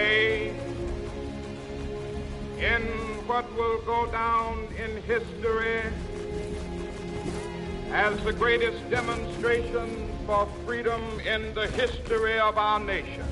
today in what will go down in history as the greatest demonstration for freedom in the history of our nation.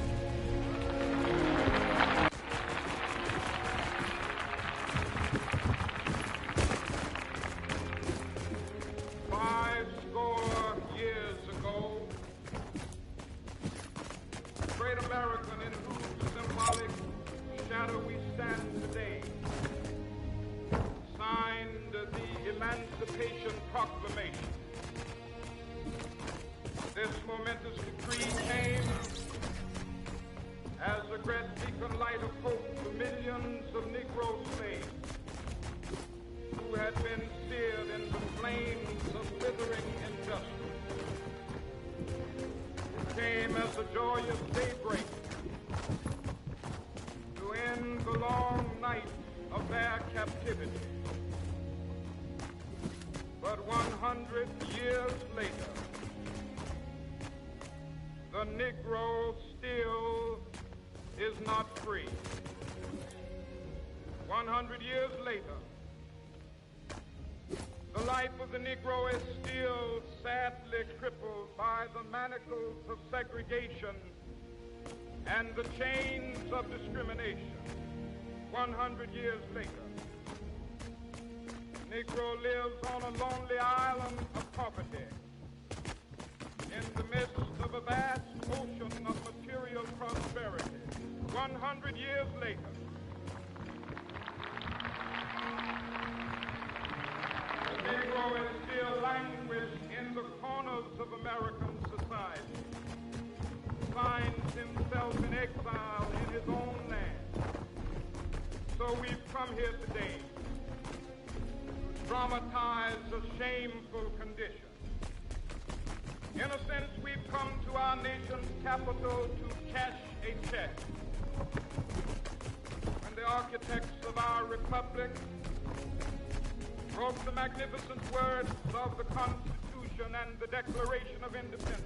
Proclamation. This momentous decree came as a great beacon light of hope to millions of Negro slaves who had been seared in the flames of withering injustice. It came as a joyous daybreak to end the long night of their captivity. But 100 years later, the Negro still is not free. 100 years later, the life of the Negro is still sadly crippled by the manacles of segregation and the chains of discrimination. 100 years later, Negro lives on a lonely island of poverty in the midst of a vast ocean of material prosperity. 100 years later, the Negro is still languished in the corners of American society, finds himself in exile in his own land. So we've come here today dramatize a shameful condition. In a sense, we've come to our nation's capital to cash a check. When the architects of our republic wrote the magnificent words of the Constitution and the Declaration of Independence,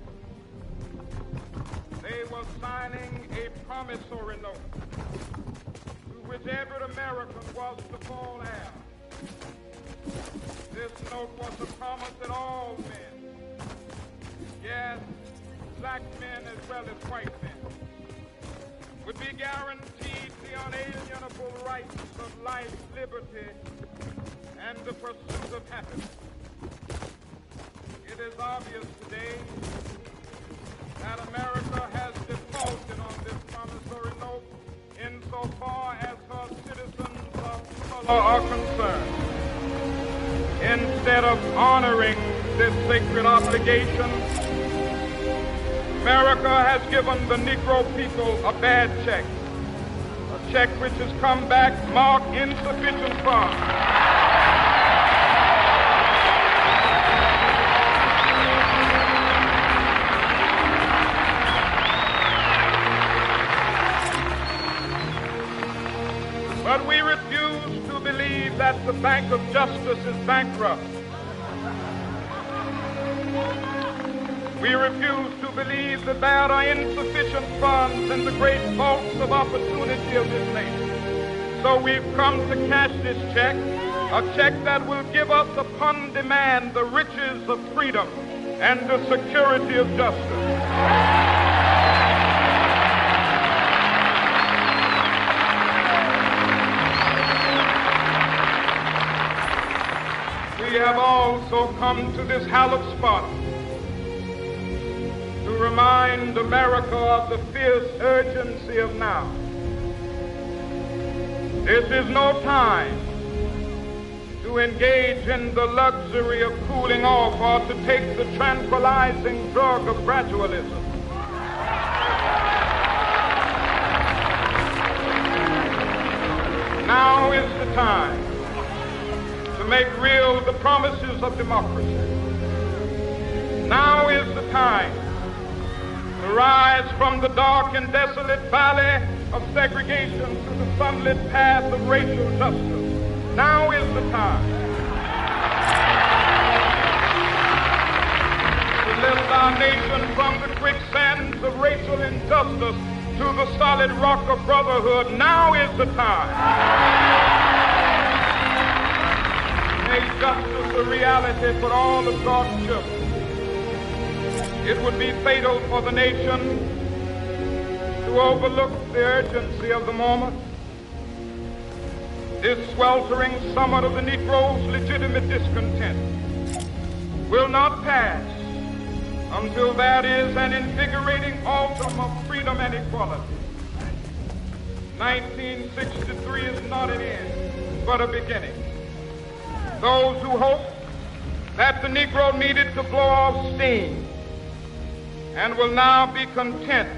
they were signing a promissory note to which every American was to fall heir. This note was a promise that all men, yes, black men as well as white men, would be guaranteed the unalienable rights of life, liberty, and the pursuit of happiness. It is obvious today that America has defaulted on this promissory note insofar as her citizens of color are concerned. Instead of honoring this sacred obligation, America has given the Negro people a bad check, a check which has come back marked insufficient funds. But we refuse to believe that the Bank of Justice is bankrupt. We refuse to believe that there are insufficient funds in the great vaults of opportunity of this nation. So we've come to cash this check, a check that will give us upon demand the riches of freedom and the security of justice. We have also come to this hallowed spot to remind America of the fierce urgency of now. This is no time to engage in the luxury of cooling off or to take the tranquilizing drug of gradualism. Now is the time to make real the promises of democracy. Now is the time to rise from the dark and desolate valley of segregation to the sunlit path of racial justice. Now is the time to lift our nation from the quicksands of racial injustice to the solid rock of brotherhood. Now is the time. Make justice a reality for all of God's children. It would be fatal for the nation to overlook the urgency of the moment. This sweltering summit of the Negro's legitimate discontent will not pass until there is an invigorating autumn of freedom and equality. 1963 is not an end, but a beginning. Those who hope that the Negro needed to blow off steam and will now be content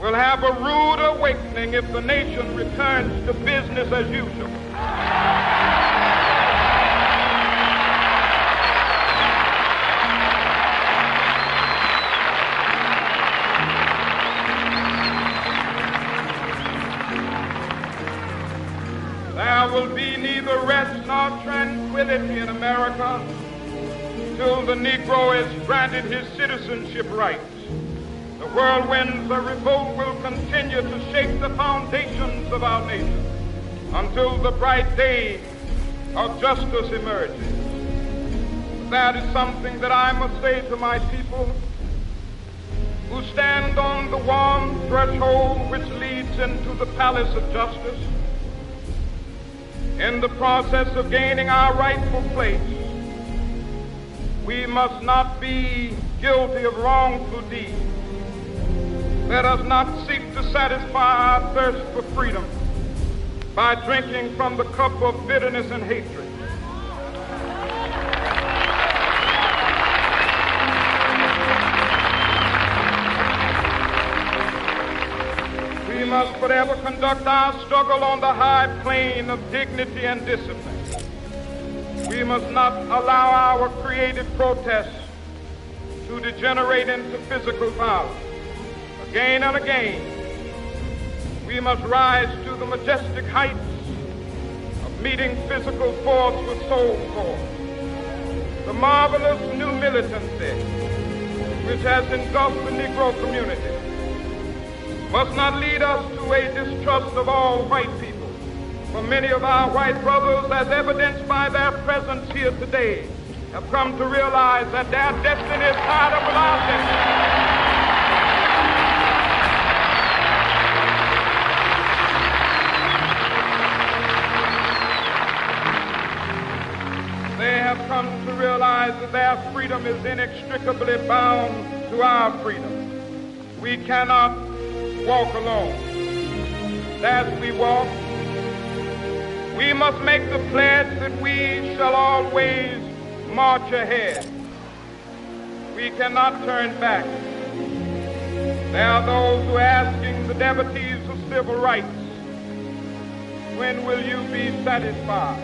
will have a rude awakening if the nation returns to business as usual. There will be neither rest nor tranquility in America till the Negro is granted his citizenship rights. The whirlwinds of revolt will continue to shake the foundations of our nation until the bright day of justice emerges. That is something that I must say to my people who stand on the warm threshold which leads into the palace of justice. In the process of gaining our rightful place, we must not be guilty of wrongful deeds. Let us not seek to satisfy our thirst for freedom by drinking from the cup of bitterness and hatred. We must forever conduct our struggle on the high plane of dignity and discipline. We must not allow our creative protests to degenerate into physical violence. Again and again, we must rise to the majestic heights of meeting physical force with soul force. The marvelous new militancy which has engulfed the Negro community must not lead us to a distrust of all white people. For many of our white brothers, as evidenced by their presence here today, have come to realize that their destiny is tied up with our destiny. They have come to realize that their freedom is inextricably bound to our freedom. We cannot walk alone. As we walk, we must make the pledge that we shall always march ahead. We cannot turn back. There are those who are asking the devotees of civil rights, when will you be satisfied?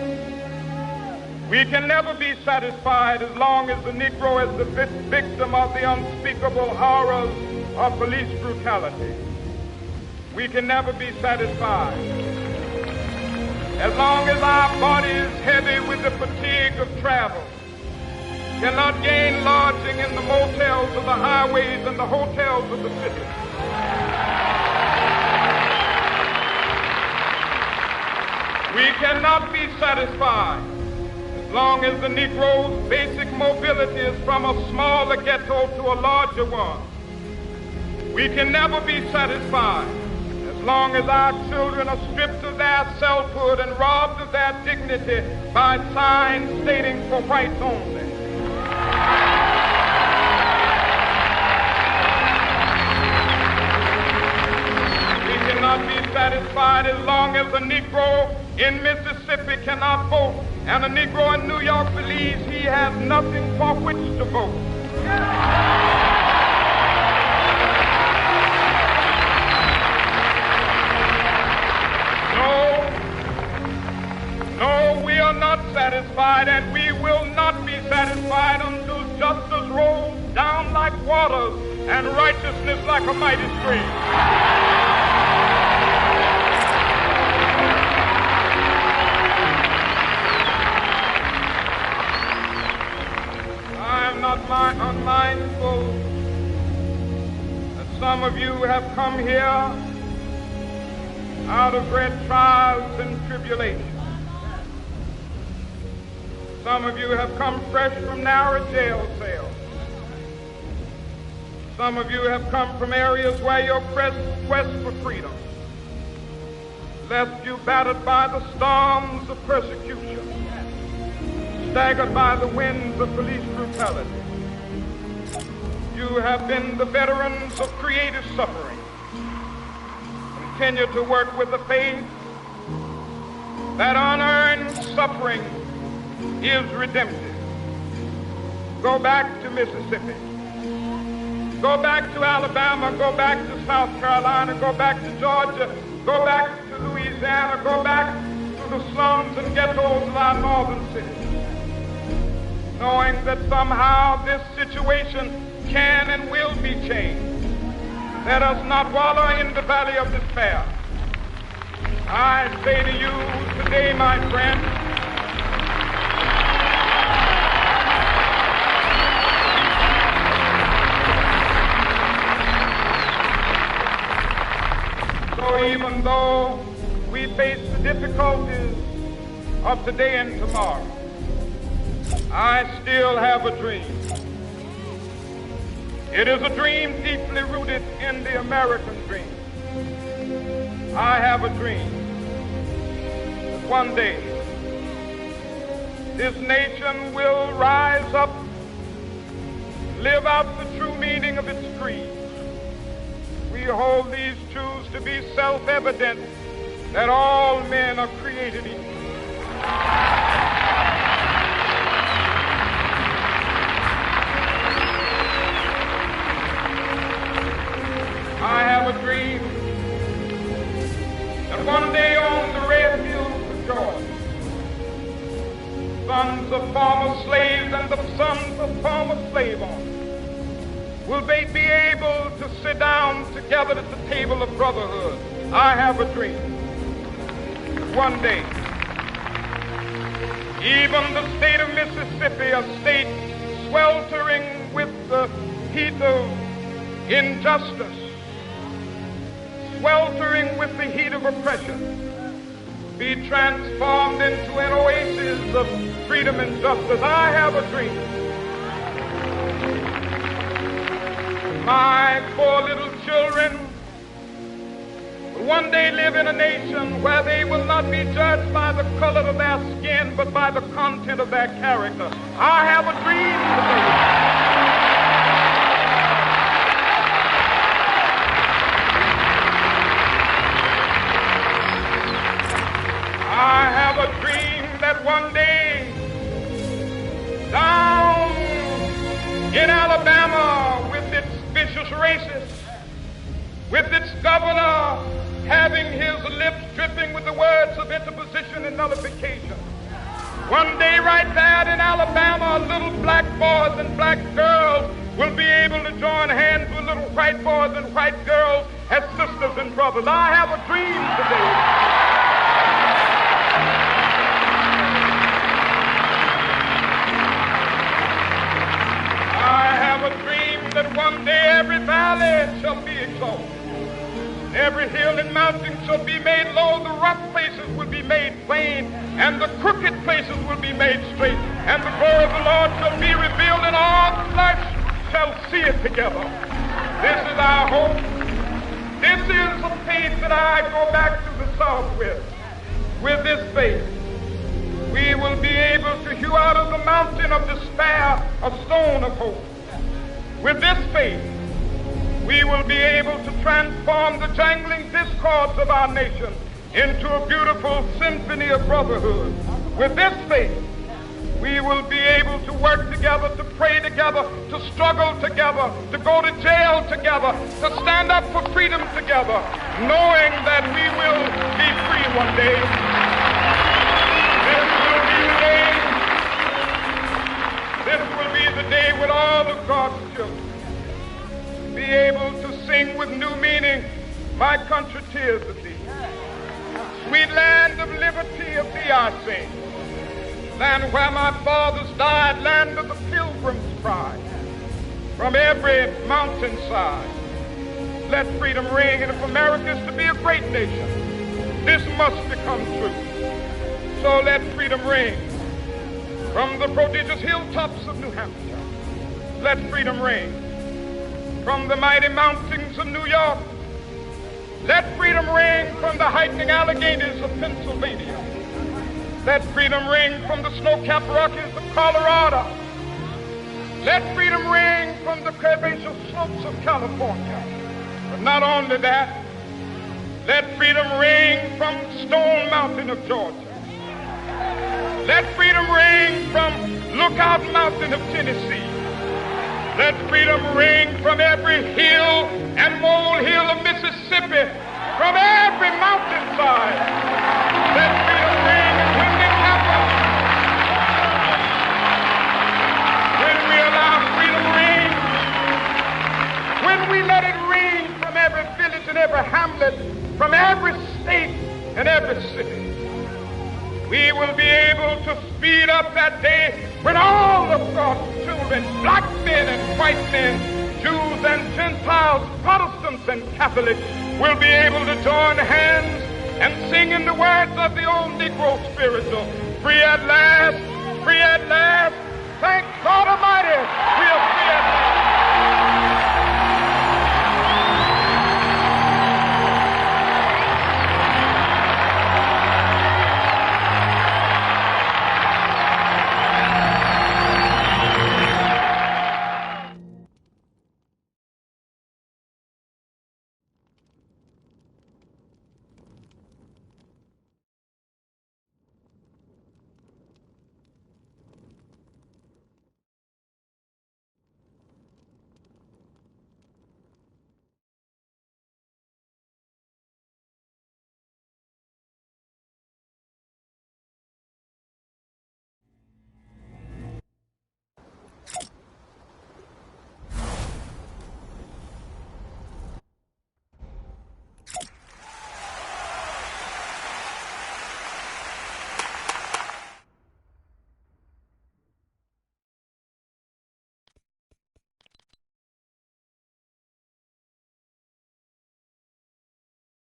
We can never be satisfied as long as the Negro is the victim of the unspeakable horrors of police brutality. We can never be satisfied as long as our body is heavy with the fatigue of travel, cannot gain lodging in the motels of the highways and the hotels of the city. We cannot be satisfied as long as the Negro's basic mobility is from a smaller ghetto to a larger one. We can never be satisfied as long as our children are stripped of their selfhood and robbed of their dignity by signs stating for whites only. We cannot be satisfied as long as a Negro in Mississippi cannot vote and a Negro in New York believes he has nothing for which to vote. No, we are not satisfied, and we will not be satisfied until justice rolls down like waters and righteousness like a mighty stream. I am not unmindful that some Some of you have come here out of great trials and tribulations. Some of you have come fresh from narrow jail cells. Some of you have come from areas where your quest for freedom left you battered by the storms of persecution, staggered by the winds of police brutality. You have been the veterans of creative suffering. Continue to work with the faith that unearned suffering is redemptive. Go back to Mississippi. Go back to Alabama. Go back to South Carolina. Go back to Georgia. Go back to Louisiana. Go back to the slums and ghettos of our northern cities, knowing that somehow this situation can and will be changed. Let us not wallow in the valley of despair. I say to you today, my friend, so even though we face the difficulties of today and tomorrow, I still have a dream. It is a dream deeply rooted in the American dream. I have a dream that one day this nation will rise up, live out the true meaning of its creed. We hold these truths to be self-evident, that all men are created equal. I have a dream that one day on the red hills of Georgia, sons of former slaves and the sons of former slave owners will they be able to sit down together at the table of brotherhood. I have a dream that one day even the state of Mississippi, a state sweltering with the heat of injustice, sweltering with the heat of oppression, be transformed into an oasis of freedom and justice. I have a dream. My 4 little children will one day live in a nation where they will not be judged by the color of their skin, but by the content of their character. I have a dream today. I have a dream that one day down in Alabama, with its vicious racists, with its governor having his lips dripping with the words of interposition and nullification, one day right there in Alabama, little black boys and black girls will be able to join hands with little white boys and white girls as sisters and brothers. I have a dream today. I have a dream that one day every valley shall be exalted. Every hill and mountain shall be made low. The rough places will be made plain, and the crooked places will be made straight. And the glory of the Lord shall be revealed, and all flesh shall see it together. This is our hope. This is the faith that I go back to the South with. With this faith, we will be able to hew out of the mountain of despair a stone of hope. With this faith, we will be able to transform the jangling discords of our nation into a beautiful symphony of brotherhood. With this faith, we will be able to work together, to pray together, to struggle together, to go to jail together, to stand up for freedom together, knowing that we will be free one day. This will be the day with all of God's children be able to sing with new meaning, my country, tears of thee. Sweet land of liberty, of thee I sing. Land where my fathers died, land of the pilgrim's pride. From every mountainside, let freedom ring. And if America is to be a great nation, this must become true. So let freedom ring from the prodigious hilltops of New Hampshire. Let freedom ring from the mighty mountains of New York. Let freedom ring from the hiking Alleghenies of Pennsylvania. Let freedom ring from the snow-capped Rockies of Colorado. Let freedom ring from the curvaceous slopes of California. But not only that, let freedom ring from Stone Mountain of Georgia. Let freedom ring from Lookout Mountain of Tennessee. Let freedom ring from every hill and molehill of Mississippi, from every mountainside. Let freedom ring, and when it happens, when we allow freedom ring, when we let it ring from every village and every hamlet, from every state and every city, we will be able to speed up that day when all of God's children, black men and white men, Jews and Gentiles, Protestants and Catholics, will be able to join hands and sing in the words of the old Negro spiritual, free at last, thank God Almighty, we are